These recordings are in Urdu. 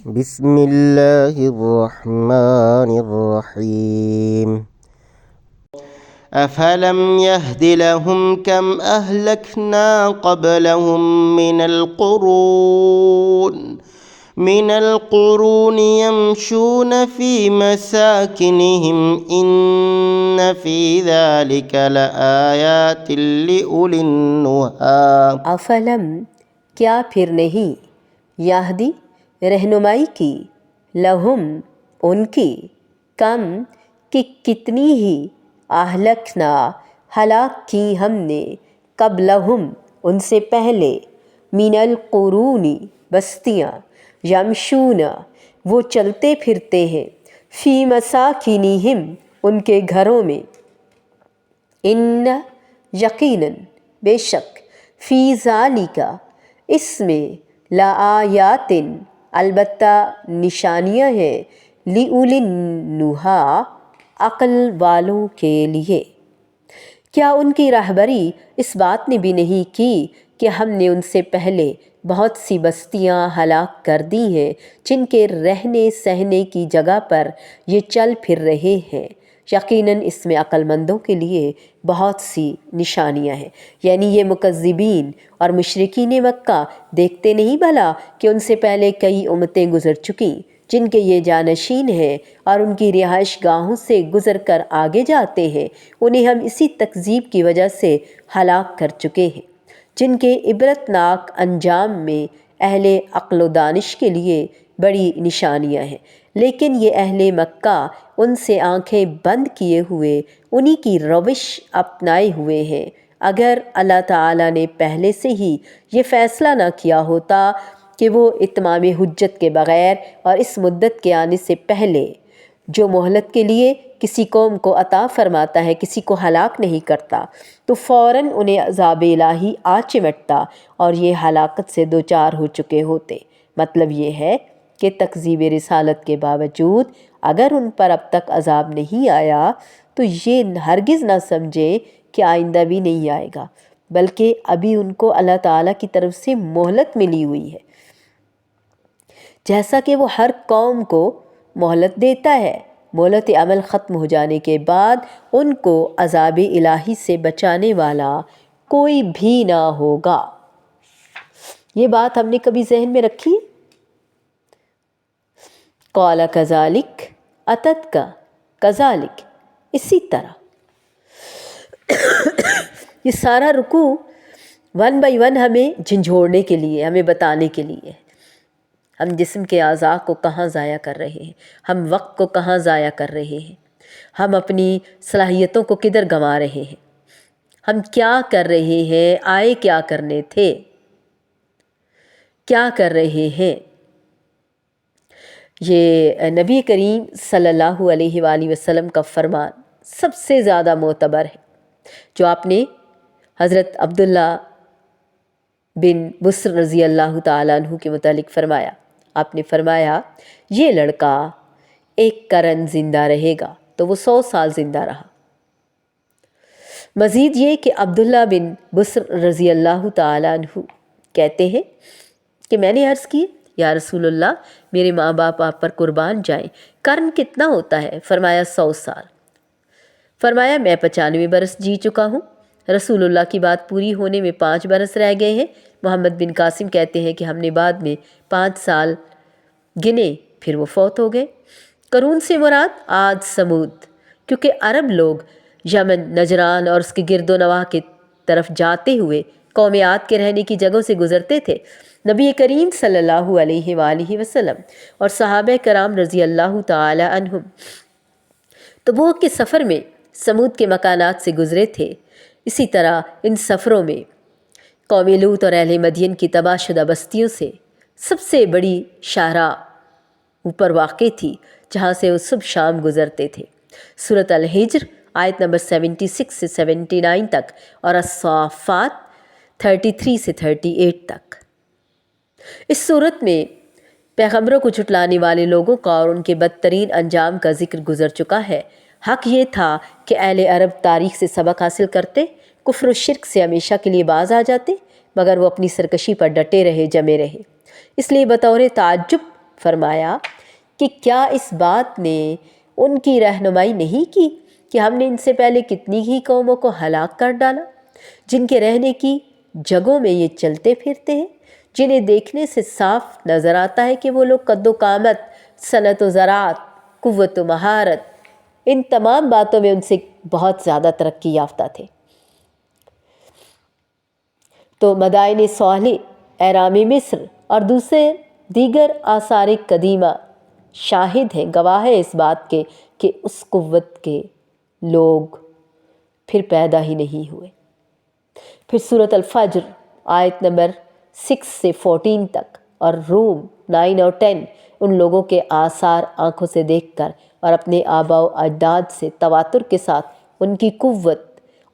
بسم اللہ الرحمن الرحیم افلم يهد لهم كم أهلكنا قبلهم من القرون يمشون في مساكنهم إن في ذلك لآيات لأولي النهى۔ افلم کیا پھر نہیں، یہدی رہنمائی کی، لہم ان کی، کم کہ کتنی ہی، اہلکنا ہلاک کی ہم نے، قبلہم ان سے پہلے، من القرون بستیاں، یمشون وہ چلتے پھرتے ہیں، فی مساکنہم ان کے گھروں میں، ان یقیناً بے شک، فی ذالک اس میں، لآیات البتہ نشانیاں ہیں، لِأُولِي النُّہَیٰ عقل والوں کے لیے۔ کیا ان کی رہبری اس بات نے بھی نہیں کی کہ ہم نے ان سے پہلے بہت سی بستیاں ہلاک کر دی ہیں جن کے رہنے سہنے کی جگہ پر یہ چل پھر رہے ہیں؟ یقیناً اس میں عقل مندوں کے لیے بہت سی نشانیاں ہیں۔ یعنی یہ مکذبین اور مشرکین مکہ دیکھتے نہیں بھلا کہ ان سے پہلے کئی امتیں گزر چکیں جن کے یہ جانشین ہیں اور ان کی رہائش گاہوں سے گزر کر آگے جاتے ہیں، انہیں ہم اسی تکذیب کی وجہ سے ہلاک کر چکے ہیں، جن کے عبرتناک انجام میں اہل عقل و دانش کے لیے بڑی نشانیاں ہیں۔ لیکن یہ اہل مکہ ان سے آنکھیں بند کیے ہوئے انہی کی روش اپنائے ہوئے ہیں۔ اگر اللہ تعالیٰ نے پہلے سے ہی یہ فیصلہ نہ کیا ہوتا کہ وہ اتمام حجت کے بغیر اور اس مدت کے آنے سے پہلے جو مہلت کے لیے کسی قوم کو عطا فرماتا ہے، کسی کو ہلاک نہیں کرتا، تو فوراً انہیں عذاب الہی آ چمٹتا اور یہ ہلاکت سے دوچار ہو چکے ہوتے۔ مطلب یہ ہے کہ تکذیب رسالت کے باوجود اگر ان پر اب تک عذاب نہیں آیا تو یہ ہرگز نہ سمجھیں کہ آئندہ بھی نہیں آئے گا، بلکہ ابھی ان کو اللہ تعالیٰ کی طرف سے مہلت ملی ہوئی ہے، جیسا کہ وہ ہر قوم کو مہلت دیتا ہے۔ مہلت عمل ختم ہو جانے کے بعد ان کو عذاب الہی سے بچانے والا کوئی بھی نہ ہوگا۔ یہ بات ہم نے کبھی ذہن میں رکھی ہے؟ قَالَ كَذَلِكَ أَتَتْكَ كَذَلِكَ، اسی طرح یہ سارا رکوع ون بائی ون ہمیں جھنجھوڑنے کے لیے، ہمیں بتانے کے لیے ہے ہم جسم کے اعضاء کو کہاں ضائع کر رہے ہیں، ہم وقت کو کہاں ضائع کر رہے ہیں، ہم اپنی صلاحیتوں کو کدھر گنوا رہے ہیں، ہم کیا کر رہے ہیں، آئے کیا کرنے تھے، کیا کر رہے ہیں۔ یہ نبی کریم صلی اللہ علیہ وآلہ وسلم کا فرمان سب سے زیادہ معتبر ہے، جو آپ نے حضرت عبداللہ بن بسر رضی اللہ تعالیٰ عنہ کے متعلق فرمایا۔ آپ نے فرمایا یہ لڑکا ایک قرن زندہ رہے گا تو وہ 100 سال زندہ رہا۔ مزید یہ کہ عبداللہ بن بسر رضی اللہ تعالیٰ عنہ کہتے ہیں کہ میں نے عرض کی یا رسول اللہ میرے ماں باپ آپ پر قربان جائیں، قرن کتنا ہوتا ہے؟ فرمایا 100 سال۔ فرمایا میں 95 برس جی چکا ہوں۔ رسول اللہ کی بات پوری ہونے میں 5 برس رہ گئے ہیں۔ محمد بن قاسم کہتے ہیں کہ ہم نے بعد میں 5 سال گنے، پھر وہ فوت ہو گئے۔ قرون سے مراد عاد سمود، کیونکہ عرب لوگ یمن، نجران اور اس کے گرد و نواح کی طرف جاتے ہوئے قوم عاد کے رہنے کی جگہوں سے گزرتے تھے۔ نبی کریم صلی اللہ علیہ وآلہ وسلم اور صحابہ کرام رضی اللہ تعالی عنہم تبوک کے سفر میں سمود کے مکانات سے گزرے تھے۔ اسی طرح ان سفروں میں قوم لوط اور اہل مدین کی تباہ شدہ بستیوں سے سب سے بڑی شاہراہ اوپر واقع تھی جہاں سے وہ صبح شام گزرتے تھے۔ سورۃ الحجر آیت نمبر 76 سے 79 تک اور الصافات 33 سے 38 تک۔ اس صورت میں پیغمبروں کو جھٹلانے والے لوگوں کا اور ان کے بدترین انجام کا ذکر گزر چکا ہے۔ حق یہ تھا کہ اہل عرب تاریخ سے سبق حاصل کرتے، کفر و شرک سے ہمیشہ کے لیے باز آ جاتے، مگر وہ اپنی سرکشی پر ڈٹے رہے، جمے رہے۔ اس لیے بطور تعجب فرمایا کہ کیا اس بات نے ان کی رہنمائی نہیں کی کہ ہم نے ان سے پہلے کتنی ہی قوموں کو ہلاک کر ڈالا جن کے رہنے کی جگہوں میں یہ چلتے پھرتے ہیں، جنہیں دیکھنے سے صاف نظر آتا ہے کہ وہ لوگ قد و قامت، صنعت و زراعت، قوت و مہارت، ان تمام باتوں میں ان سے بہت زیادہ ترقی یافتہ تھے۔ تو مدائن صالح، اہرام مصر اور دیگر آثار قدیمہ شاہد ہیں، گواہ ہے اس بات کے کہ اس قوت کے لوگ پھر پیدا ہی نہیں ہوئے۔ پھر سورۃ الفجر آیت نمبر 6 سے 14 تک اور روم 9 اور 10 ان لوگوں کے آثار آنکھوں سے دیکھ کر اور اپنے آباء و اجداد سے تواتر کے ساتھ ان کی قوت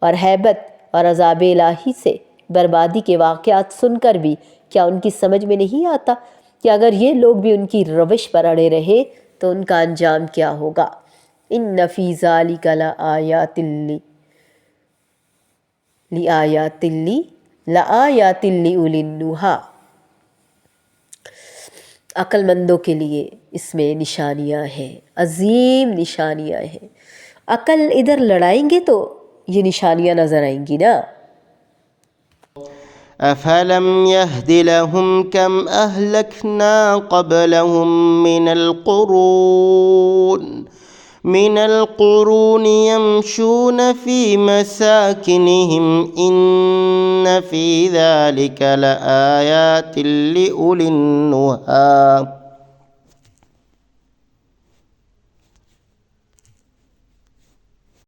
اور ہیبت اور عذاب الہی سے بربادی کے واقعات سن کر بھی کیا ان کی سمجھ میں نہیں آتا کہ اگر یہ لوگ بھی ان کی روش پر اڑے رہے تو ان کا انجام کیا ہوگا؟ ان فی ذالک لآیات لأولی النہیٰ، عقل مندوں کے لیے اس میں نشانیاں ہیں، عظیم نشانیاں ہیں۔ عقل ادھر لڑائیں گے تو یہ نشانیاں نظر آئیں گی نا۔ أفلم يهد لهم كم أهلكنا قبلهم من القرون يمشون في مساكنهم إن في ذلك لآيات لأولي النهى